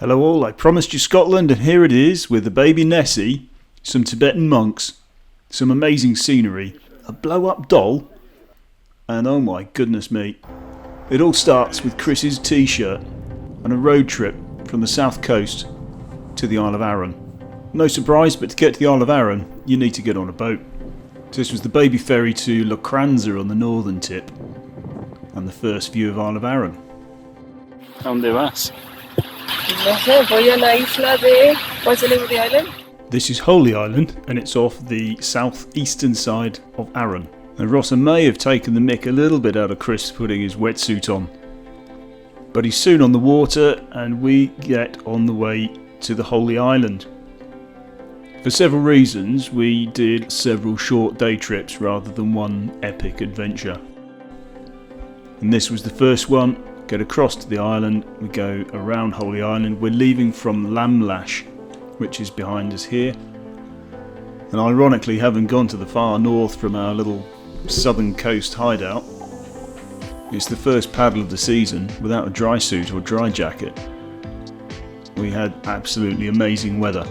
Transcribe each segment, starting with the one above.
Hello all, I promised you Scotland and here it is with the baby Nessie, some Tibetan monks, some amazing scenery, a blow up doll, and oh my goodness me. It all starts with Chris's t-shirt and a road trip from the south coast to the Isle of Arran. No surprise, but to get to the Isle of Arran you need to get on a boat. This was the baby ferry to Locranza on the northern tip and the first view of Isle of Arran. ¿Dónde vas? No sé, voy a la isla de... What's the name of the island? This is Holy Island and it's off the southeastern side of Arran. And Rossa may have taken the mick a little bit out of Chris putting his wetsuit on. But he's soon on the water and we get on the way to the Holy Island. For several reasons we did several short day trips rather than one epic adventure. And this was the first one. Get across to the island, we go around Holy Island, we're leaving from Lamlash, which is behind us here, and ironically having gone to the far north from our little southern coast hideout, it's the first paddle of the season without a dry suit or dry jacket. We had absolutely amazing weather.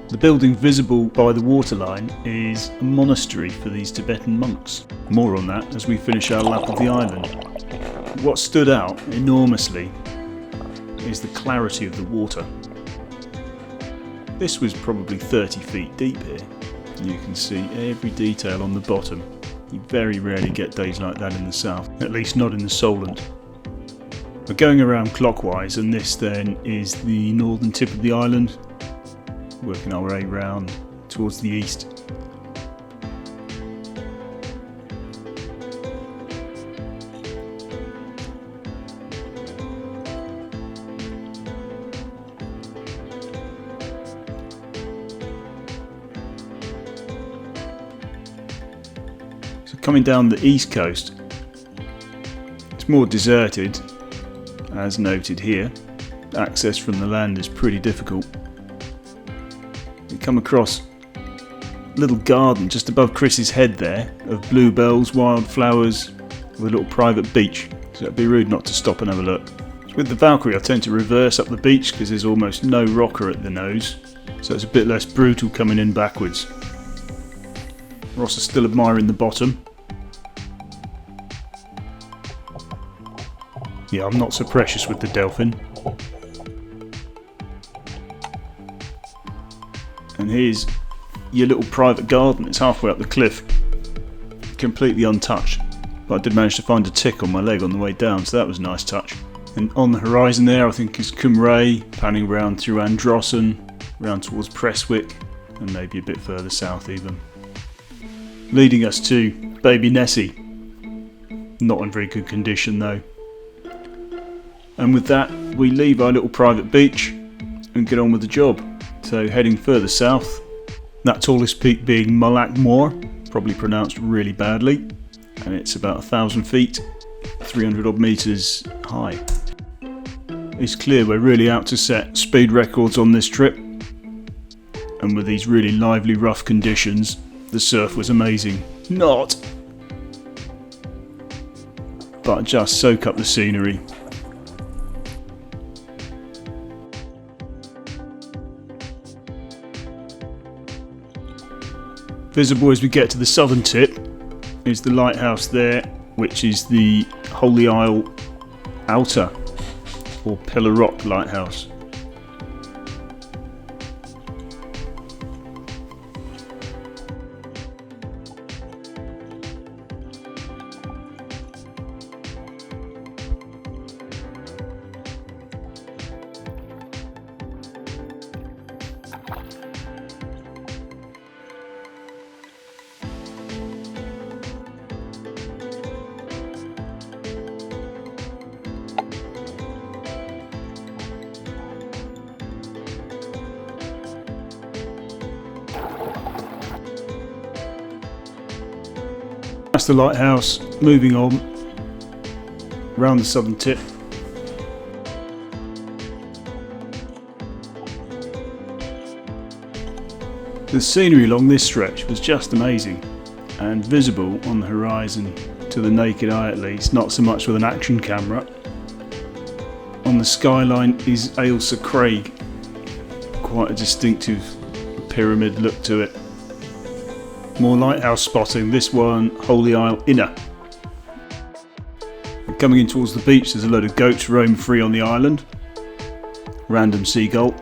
The building visible by the waterline is a monastery for these Tibetan monks. More on that as we finish our lap of the island. What stood out enormously is the clarity of the water. This was probably 30 feet deep here. You can see every detail on the bottom. You very rarely get days like that in the south, at least not in the Solent. We're going around clockwise and this then is the northern tip of the island, working our way round towards the east. So coming down the east coast, it's more deserted, as noted here. Access from the land is pretty difficult. We come across a little garden just above Chris's head there of bluebells, wildflowers, with a little private beach, so it'd be rude not to stop and have a look. With the Valkyrie I tend to reverse up the beach because there's almost no rocker at the nose, so it's a bit less brutal coming in backwards. Ross is still admiring the bottom. Yeah, I'm not so precious with the Delphin. And here's your little private garden. It's halfway up the cliff, completely untouched, but I did manage to find a tick on my leg on the way down, so that was a nice touch. And on the horizon there I think is Cymru, panning round through Androssen, round towards Prestwick, and maybe a bit further south even. Leading us to baby Nessie, not in very good condition though. And with that we leave our little private beach and get on with the job. So heading further south, that tallest peak being Mullack Moor, probably pronounced really badly, and it's about 1,000 feet, 300 odd metres high. It's clear we're really out to set speed records on this trip, and with these really lively rough conditions, the surf was amazing. Not! But just soak up the scenery. Visible as we get to the southern tip is the lighthouse there, which is the Holy Isle Outer or Pillar Rock Lighthouse. That's the lighthouse, moving on round the southern tip. The scenery along this stretch was just amazing and visible on the horizon to to the naked eye at least, not so much with an action camera. On the skyline is Ailsa Craig, quite a distinctive pyramid look to it. More lighthouse spotting, this one Holy Isle Inner. Coming in towards the beach, there's a load of goats roam free on the island. Random seagull.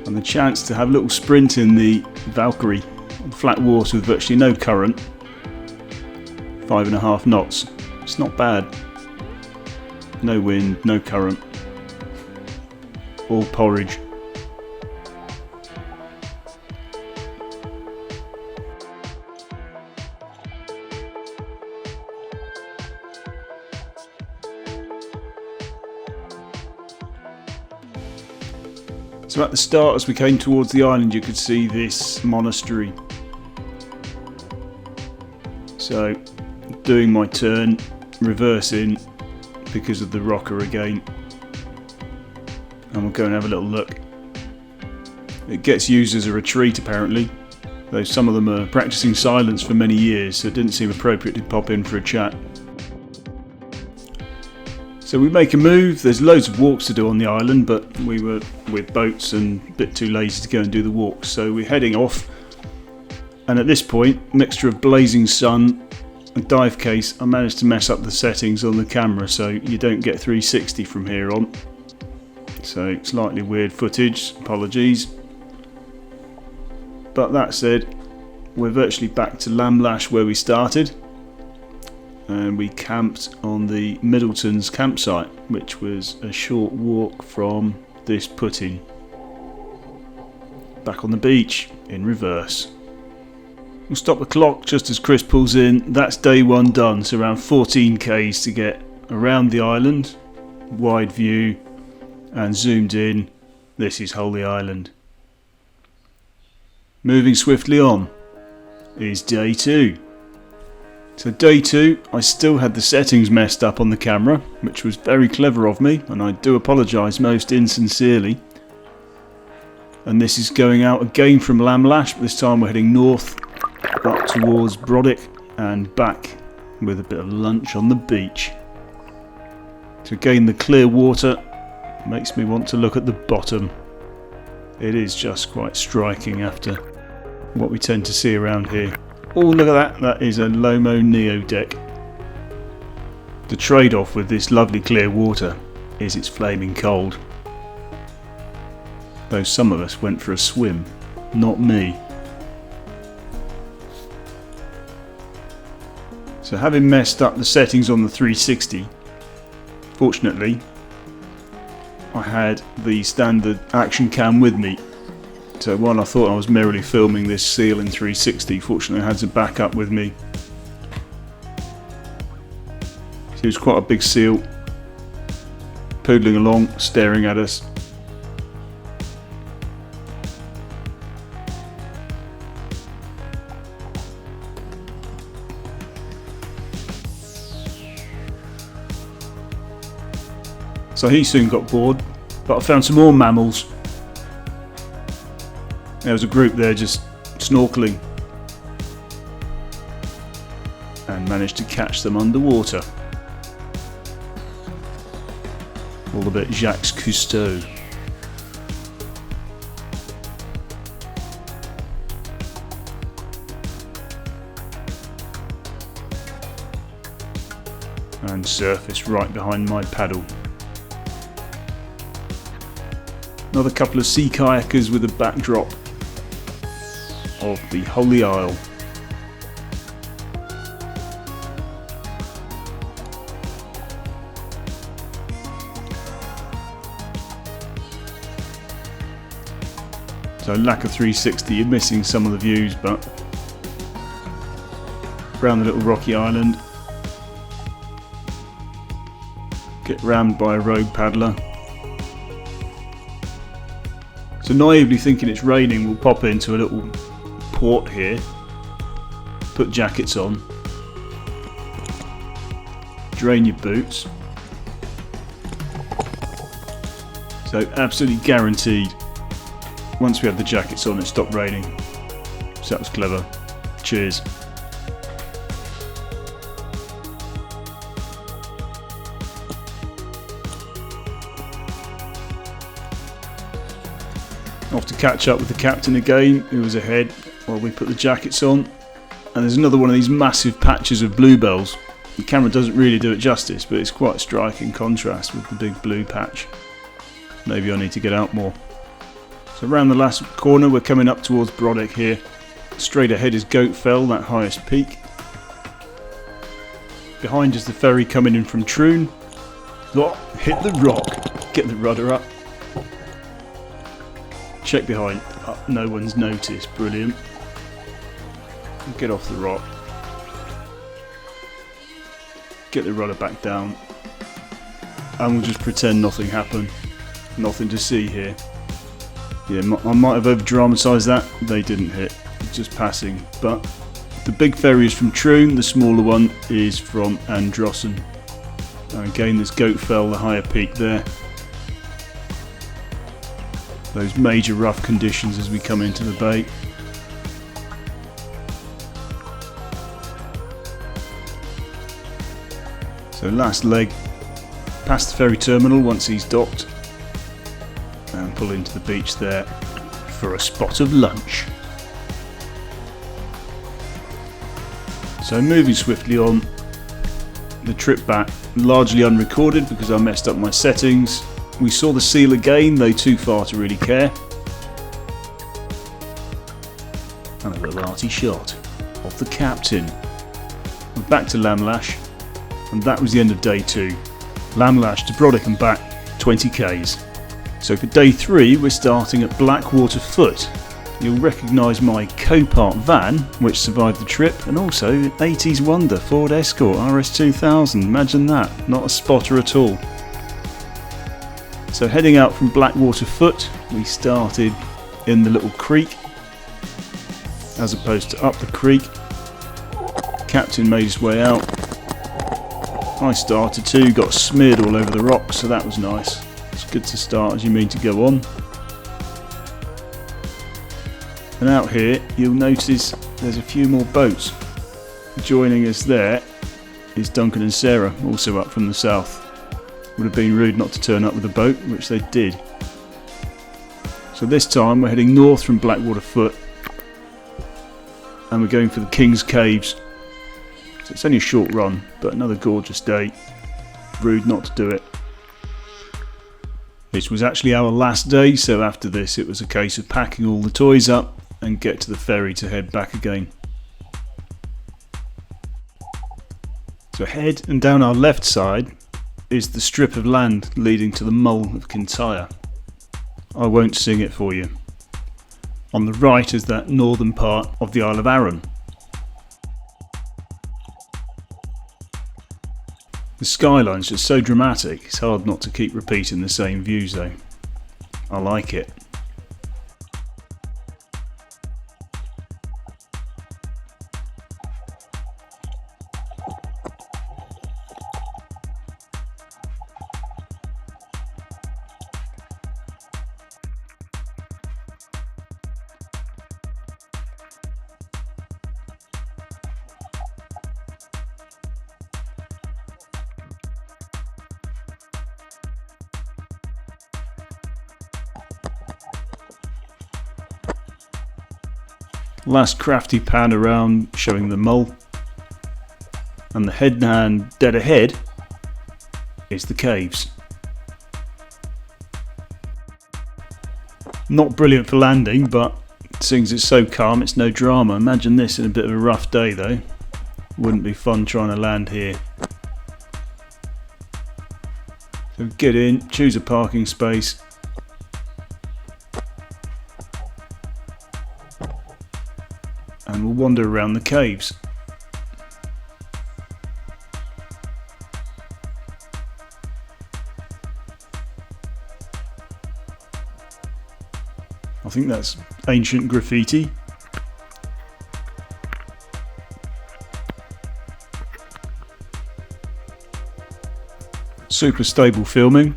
And the chance to have a little sprint in the Valkyrie, flat water with virtually no current. 5.5 knots. It's not bad. No wind, no current. All porridge. So at the start, as we came towards the island, you could see this monastery. So doing my turn, reversing because of the rocker again, and we'll go and have a little look. It gets used as a retreat apparently, though some of them are practicing silence for many years, so it didn't seem appropriate to pop in for a chat. So we make a move. There's loads of walks to do on the island, but we were with boats and a bit too lazy to go and do the walks, so we're heading off. And at this point, mixture of blazing sun and dive case, I managed to mess up the settings on the camera so you don't get 360 from here on. So slightly weird footage, apologies. But that said, we're virtually back to Lamlash where we started. And we camped on the Middletons Campsite, which was a short walk from this put-in. Back on the beach, in reverse. We'll stop the clock just as Chris pulls in. That's day one done, so around 14 k's to get around the island, wide view, and zoomed in. This is Holy Island. Moving swiftly on is day two. So day two, I still had the settings messed up on the camera, which was very clever of me, and I do apologise most insincerely. And this is going out again from Lamlash, but this time we're heading north, up towards Brodick, and back with a bit of lunch on the beach. So again, the clear water makes me want to look at the bottom. It is just quite striking after what we tend to see around here. Oh, look at that, that is a Lomo Neo deck. The trade-off with this lovely clear water is it's flaming cold. Though some of us went for a swim, not me. So having messed up the settings on the 360, fortunately I had the standard action cam with me. So while I thought I was merrily filming this seal in 360, fortunately I had some backup with me. So it was quite a big seal, poodling along, staring at us. So he soon got bored, but I found some more mammals. There was a group there just snorkeling and managed to catch them underwater. All a bit Jacques Cousteau. And surface right behind my paddle. Another couple of sea kayakers with a backdrop of the Holy Isle. So lack of 360, you're missing some of the views, but around the little rocky island, get rammed by a rogue paddler. So naively thinking it's raining, we'll pop into a little port here, put jackets on, drain your boots. So absolutely guaranteed once we had the jackets on, it stopped raining. So that was clever. Cheers. Off to catch up with the captain again, who was ahead while we put the jackets on. And there's another one of these massive patches of bluebells. The camera doesn't really do it justice, but it's quite a striking contrast with the big blue patch. Maybe I need to get out more. So around the last corner we're coming up towards Brodick here. Straight ahead is Goat Fell, that highest peak. Behind is the ferry coming in from Troon. Oh, hit the rock. Get the rudder up. Check behind. Oh, no one's noticed. Brilliant. Get off the rock. Get the rudder back down. And we'll just pretend nothing happened. Nothing to see here. Yeah, I might have over dramatised that. They didn't hit. Just passing. But the big ferry is from Troon. The smaller one is from Androssen. And again, there's Goat Fell, the higher peak there. Those major rough conditions as we come into the bay. So last leg, past the ferry terminal once he's docked, and pull into the beach there for a spot of lunch. So moving swiftly on, the trip back largely unrecorded because I messed up my settings. We saw the seal again, though too far to really care. And a little arty shot of the captain. We're back to Lamlash, and that was the end of day 2. Lamlash to Brodick and back, 20 k's. So for day 3 we're starting at Blackwater Foot. You'll recognise my Copart van, which survived the trip, and also 80s wonder Ford Escort RS2000. Imagine that, not a spotter at all. So heading out from Blackwater Foot, we started in the little creek as opposed to up the creek. Captain made his way out. I started too, got smeared all over the rocks, so that was nice. It's good to start as you mean to go on. And out here you'll notice there's a few more boats. Joining us there is Duncan and Sarah, also up from the south. Would have been rude not to turn up with a boat, which they did. So this time we're heading north from Blackwater Foot, and we're going for the King's Caves. So it's only a short run, but another gorgeous day. Rude not to do it. This was actually our last day, so after this it was a case of packing all the toys up and get to the ferry to head back again. So ahead and down our left side is the strip of land leading to the Mole of Kintyre. I won't sing it for you. On the right is that northern part of the Isle of Arran. The skyline's just so dramatic, it's hard not to keep repeating the same views though. I like it. Last crafty pan around showing the mole, and the headland dead ahead is the caves. Not brilliant for landing, but seeing as it's so calm it's no drama. Imagine this in a bit of a rough day though. Wouldn't be fun trying to land here. So get in, choose a parking space. And we'll wander around the caves. I think that's ancient graffiti. Super stable filming.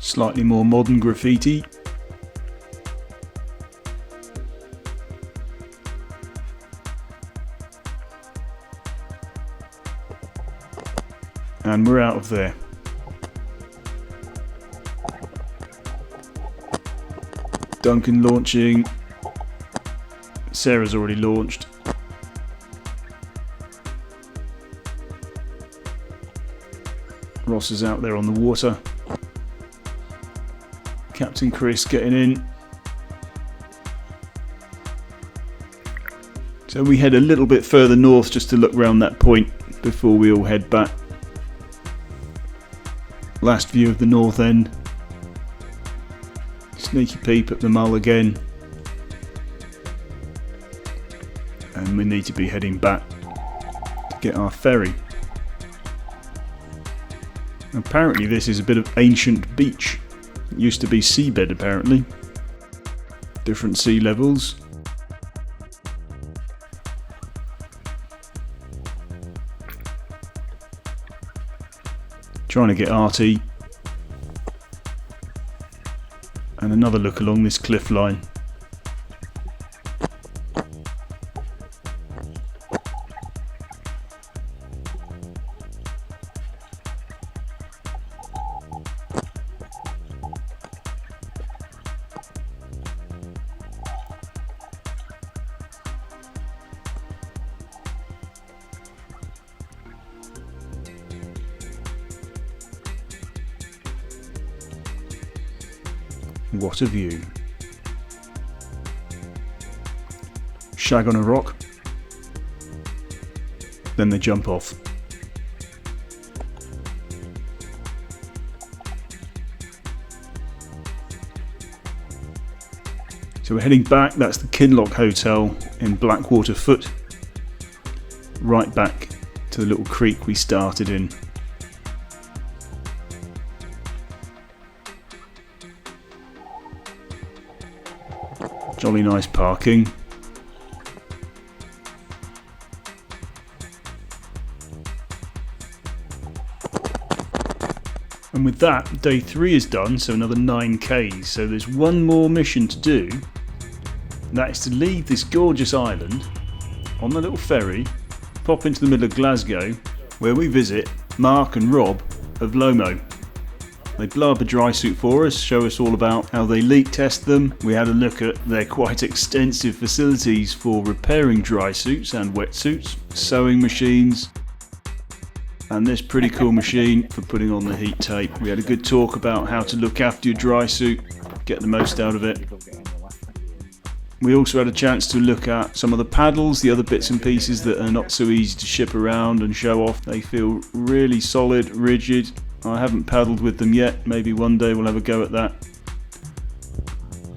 Slightly more modern graffiti. And we're out of there. Duncan launching. Sarah's already launched. Ross is out there on the water. Captain Chris getting in. So we head a little bit further north just to look round that point before we all head back. Last view of the north end. Sneaky peep at the Mull again. And we need to be heading back to get our ferry. Apparently this is a bit of ancient beach. It used to be seabed apparently. Different sea levels. Trying to get arty. And another look along this cliff line. What a view. Shag on a rock. Then they jump off. So we're heading back. That's the Kinloch Hotel in Blackwater Foot. Right back to the little creek we started in. Jolly nice parking. And with that, day 3 is done, so another 9Ks. So there's one more mission to do. And that is to leave this gorgeous island on the little ferry, pop into the middle of Glasgow, where we visit Mark and Rob of Lomo. They blow up a dry suit for us, show us all about how they leak test them. We had a look at their quite extensive facilities for repairing dry suits and wetsuits, sewing machines, and this pretty cool machine for putting on the heat tape. We had a good talk about how to look after your dry suit, get the most out of it. We also had a chance to look at some of the paddles, the other bits and pieces that are not so easy to ship around and show off. They feel really solid, rigid. I haven't paddled with them yet, maybe one day we'll have a go at that.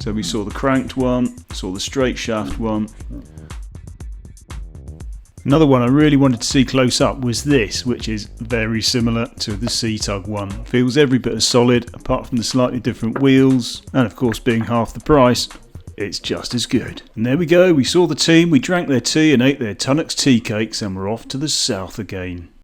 So we saw the cranked one, saw the straight shaft one. Another one I really wanted to see close up was this, which is very similar to the Sea Tug one. Feels every bit as solid, apart from the slightly different wheels, and of course being half the price, it's just as good. And there we go, we saw the team, we drank their tea and ate their Tunnocks tea cakes, and we're off to the south again.